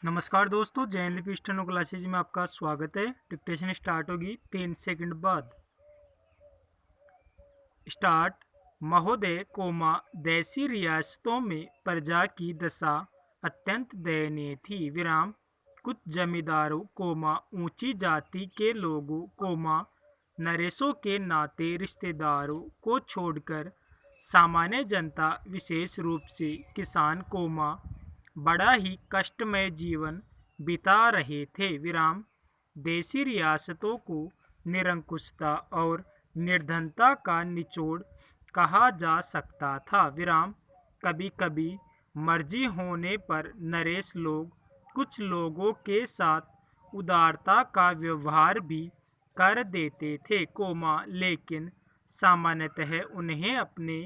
नमस्कार दोस्तों, जैन लिपि स्टेनो क्लासेज में आपका स्वागत है। डिक्टेशन स्टार्ट होगी 3 सेकंड बाद। स्टार्ट। महोदय कोमा देसी रियासतों में प्रजा की दशा अत्यंत दयनीय थी। विराम। कुछ जमींदारों कोमा ऊंची जाति के लोगों कोमा नरेशों के नाते रिश्तेदारों को छोड़कर सामान्य जनता, विशेष रूप से किसान कोमा, बड़ा ही कष्टमय जीवन बिता रहे थे। विराम। देसी रियासतों को निरंकुशता और निर्धनता का निचोड़ कहा जा सकता था। विराम। कभी कभी मर्जी होने पर नरेश लोग कुछ लोगों के साथ उदारता का व्यवहार भी कर देते थे कोमा, लेकिन सामान्यतः उन्हें अपने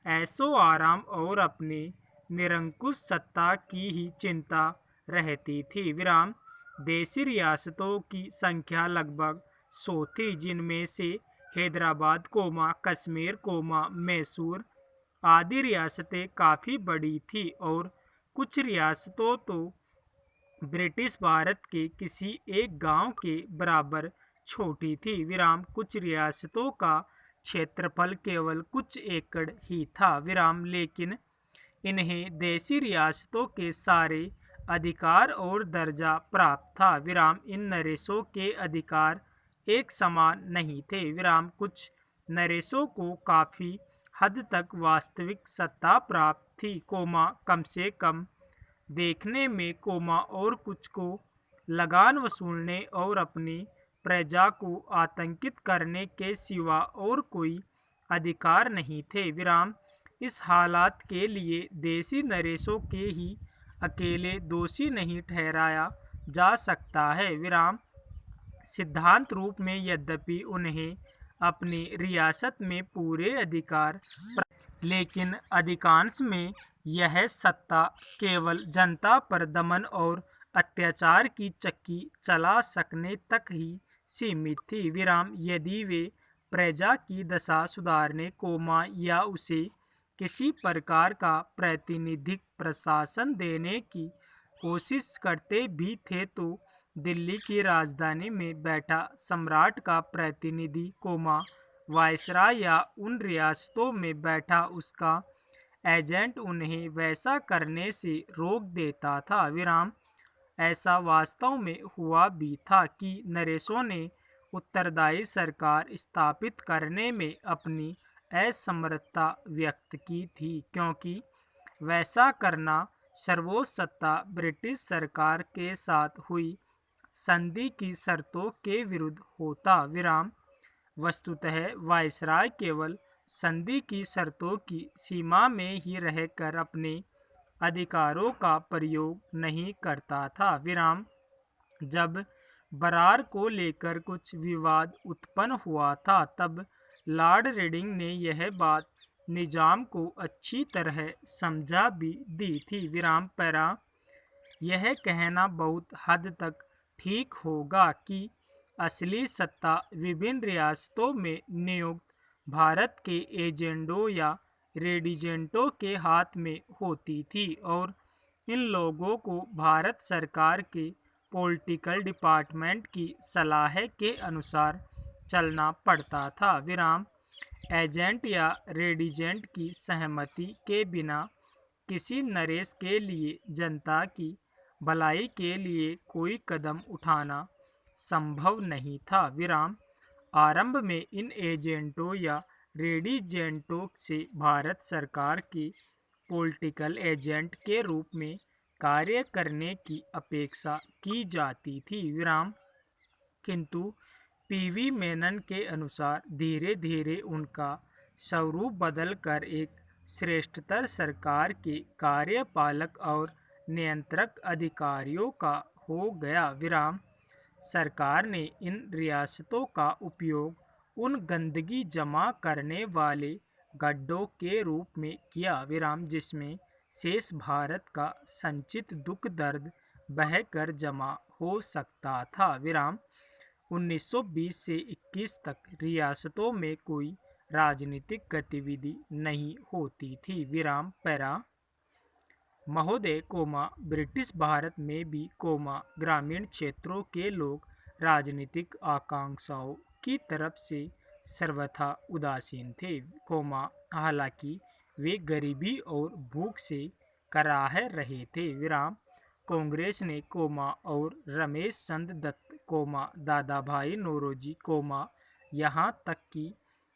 ऐशो आराम और अपने निरंकुश सत्ता की ही चिंता रहती थी। विराम। देसी रियासतों की संख्या लगभग 100 थी, जिनमें से हैदराबाद कोमा, कश्मीर कोमा, मैसूर आदि रियासतें काफ़ी बड़ी थी और कुछ रियासतों तो ब्रिटिश भारत के किसी एक गांव के बराबर छोटी थी। विराम। कुछ रियासतों का क्षेत्रफल केवल कुछ एकड़ ही था। विराम। लेकिन इन्हें देसी रियासतों के सारे अधिकार और दर्जा प्राप्त था। विराम। इन नरेशों के अधिकार एक समान नहीं थे। विराम। कुछ नरेशों को काफ़ी हद तक वास्तविक सत्ता प्राप्त थी कोमा, कम से कम देखने में कोमा, और कुछ को लगान वसूलने और अपनी प्रजा को आतंकित करने के सिवा और कोई अधिकार नहीं थे। विराम। इस हालात के लिए देसी नरेशों के ही अकेले दोषी नहीं ठहराया जा सकता है। विराम। सिद्धांत रूप में यद्यपि उन्हें अपनी रियासत में पूरे अधिकार, लेकिन अधिकांश में यह सत्ता केवल जनता पर दमन और अत्याचार की चक्की चला सकने तक ही सीमित थी। विराम। यदि वे प्रजा की दशा सुधारने कोमा या उसे किसी प्रकार का प्रातिनिधिक प्रशासन देने की कोशिश करते भी थे तो दिल्ली की राजधानी में बैठा सम्राट का प्रतिनिधि कोमा वायसराय या उन रियासतों में बैठा उसका एजेंट उन्हें वैसा करने से रोक देता था। विराम। ऐसा वास्तव में हुआ भी था कि नरेशों ने उत्तरदायी सरकार स्थापित करने में अपनी असमर्थता व्यक्त की थी, क्योंकि वैसा करना सर्वोच्च सत्ता ब्रिटिश सरकार के साथ हुई संधि की शर्तों के विरुद्ध होता। विराम। वस्तुतः वायसराय केवल संधि की शर्तों की सीमा में ही रहकर अपने अधिकारों का प्रयोग नहीं करता था। विराम। जब बरार को लेकर कुछ विवाद उत्पन्न हुआ था तब लॉर्ड रेडिंग ने यह बात निजाम को अच्छी तरह समझा भी दी थी। विराम। पैरा यह कहना बहुत हद तक ठीक होगा कि असली सत्ता विभिन्न रियासतों में नियुक्त भारत के एजेंटों या रेडिजेंटों के हाथ में होती थी और इन लोगों को भारत सरकार के पॉलिटिकल डिपार्टमेंट की सलाह के अनुसार चलना पड़ता था। विराम। एजेंट या रेडिजेंट की सहमति के बिना किसी नरेश के लिए जनता की भलाई के लिए कोई कदम उठाना संभव नहीं था। विराम। आरंभ में इन एजेंटों या रेडिजेंटों से भारत सरकार के पॉलिटिकल एजेंट के रूप में कार्य करने की अपेक्षा की जाती थी। विराम। किंतु पीवी मेनन के अनुसार धीरे धीरे उनका स्वरूप बदलकर एक श्रेष्ठतर सरकार के कार्यपालक और नियंत्रक अधिकारियों का हो गया। विराम। सरकार ने इन रियासतों का उपयोग उन गंदगी जमा करने वाले गड्ढों के रूप में किया। विराम। जिसमें शेष भारत का संचित दुख दर्द बहकर जमा हो सकता था। विराम। 1920 से 21 तक रियासतों में कोई राजनीतिक गतिविधि नहीं होती थी। विराम। पैरा महोदय ब्रिटिश भारत में भी ग्रामीण क्षेत्रों के लोग राजनीतिक आकांक्षाओं की तरफ से सर्वथा उदासीन थे, हालांकि वे गरीबी और भूख से कराह रहे थे, कांग्रेस ने और रमेश चंद्र दत्त, दादा भाई नौरोजी, यहाँ तक कि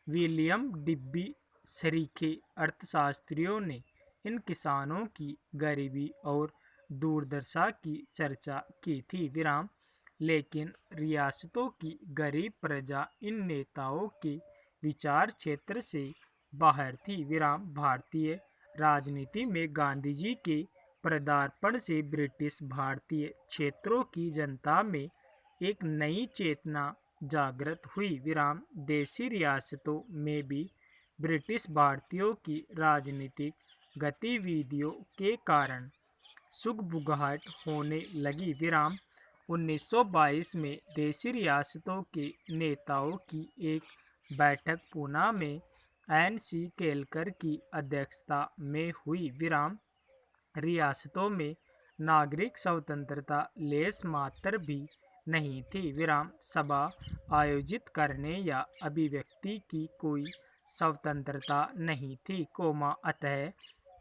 विलियम डिब्बी सरीखे अर्थशास्त्रियों ने इन किसानों की गरीबी और दुर्दशा की चर्चा की थी, लेकिन रियासतों की गरीब प्रजा इन नेताओं के विचार क्षेत्र से बाहर थी, भारतीय राजनीति में गांधी जी के पदार्पण से ब्रिटिश भारतीय क्षेत्रों की जनता में एक नई चेतना जागृत हुई, देशी रियासतों में भी ब्रिटिश भारतीयों की राजनीतिक गतिविधियों के कारण सुगबुगाहट होने लगी, 1922 में देशी रियासतों के नेताओं की एक बैठक पूना में एन.सी. केलकर की अध्यक्षता में हुई, रियासतों में नागरिक स्वतंत्रता लेस मात्र भी नहीं थी, सभा आयोजित करने या अभिव्यक्ति की कोई स्वतंत्रता नहीं थी, अतः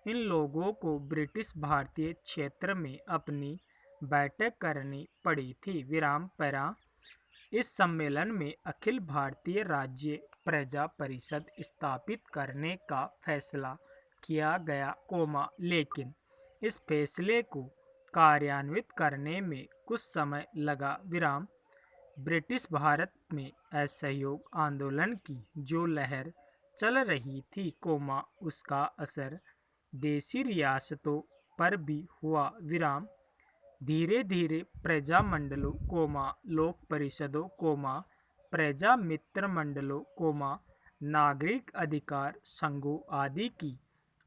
इन लोगों को ब्रिटिश भारतीय क्षेत्र में अपनी बैठक करनी पड़ी थी, पैरा। इस सम्मेलन में अखिल भारतीय राज्य प्रजा परिषद स्थापित करने का फैसला किया गया, लेकिन इस फैसले को कार्यान्वित करने में कुछ समय लगा, ब्रिटिश भारत में असहयोग आंदोलन की जो लहर चल रही थी, उसका असर देशी रियासतों पर भी हुआ, धीरे धीरे प्रजा मंडलों, लोक परिषदों, प्रजा मित्र मंडलों, नागरिक अधिकार संघों आदि की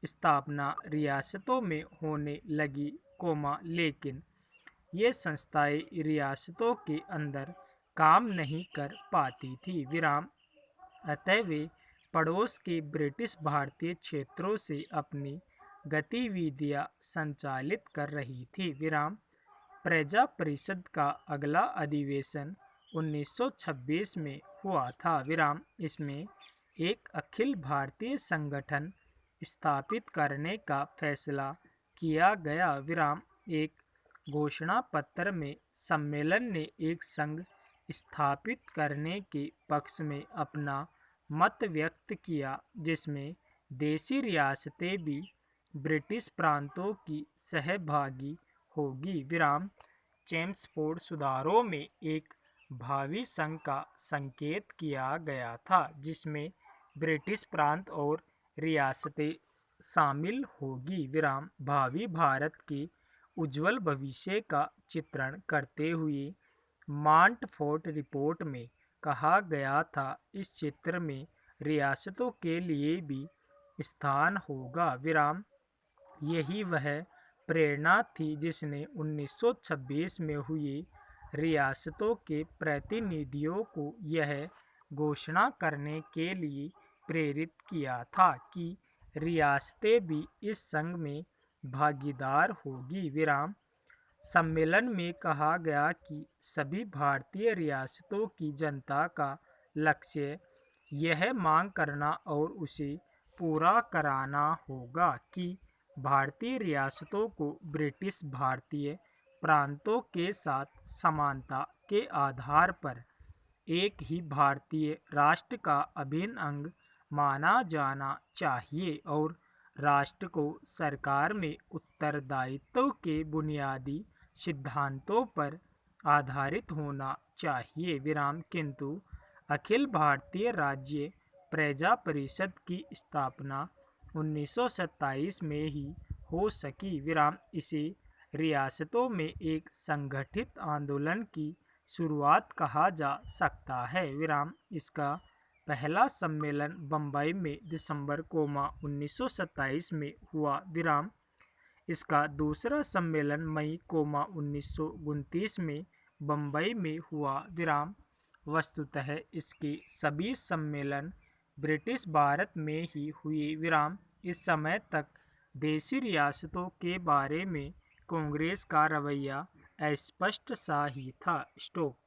स्थापना रियासतों में होने लगी, लेकिन ये संस्थाएं रियासतों के अंदर काम नहीं कर पाती थी, अतः वे पड़ोस के ब्रिटिश भारतीय क्षेत्रों से अपनी गतिविधियां संचालित कर रही थी, प्रजा परिषद का अगला अधिवेशन 1926 में हुआ था, इसमें एक अखिल भारतीय संगठन स्थापित करने का फैसला किया गया, एक घोषणा पत्र में सम्मेलन ने एक संघ स्थापित करने के पक्ष में अपना मत व्यक्त किया, जिसमें देशी रियासतें भी ब्रिटिश प्रांतों की सहभागी होगी, चेम्सफोर्ड सुधारों में एक भावी संघ का संकेत किया गया था, जिसमें ब्रिटिश प्रांत और रियासतें शामिल होगी, भावी भारत के उज्जवल भविष्य का चित्रण करते हुए मॉन्टफोर्ट रिपोर्ट में कहा गया था, इस क्षेत्र में रियासतों के लिए भी स्थान होगा, यही वह प्रेरणा थी जिसने 1926 में हुई रियासतों के प्रतिनिधियों को यह घोषणा करने के लिए प्रेरित किया था कि रियासतें भी इस संघ में भागीदार होगी, सम्मेलन में कहा गया कि सभी भारतीय रियासतों की जनता का लक्ष्य यह मांग करना और उसे पूरा कराना होगा कि भारतीय रियासतों को ब्रिटिश भारतीय प्रांतों के साथ समानता के आधार पर एक ही भारतीय राष्ट्र का अभिन्न अंग माना जाना चाहिए और राष्ट्र को सरकार में उत्तरदायित्व के बुनियादी सिद्धांतों पर आधारित होना चाहिए, किंतु अखिल भारतीय राज्य प्रजा परिषद की स्थापना 1927 में ही हो सकी, इसे रियासतों में एक संगठित आंदोलन की शुरुआत कहा जा सकता है, इसका पहला सम्मेलन बम्बई में दिसंबर 1927 में हुआ, इसका दूसरा सम्मेलन मई 1929 में बम्बई में हुआ, वस्तुतः इसके सभी सम्मेलन ब्रिटिश भारत में ही हुए, इस समय तक देशी रियासतों के बारे में कांग्रेस का रवैया अस्पष्ट सा ही था। स्टोक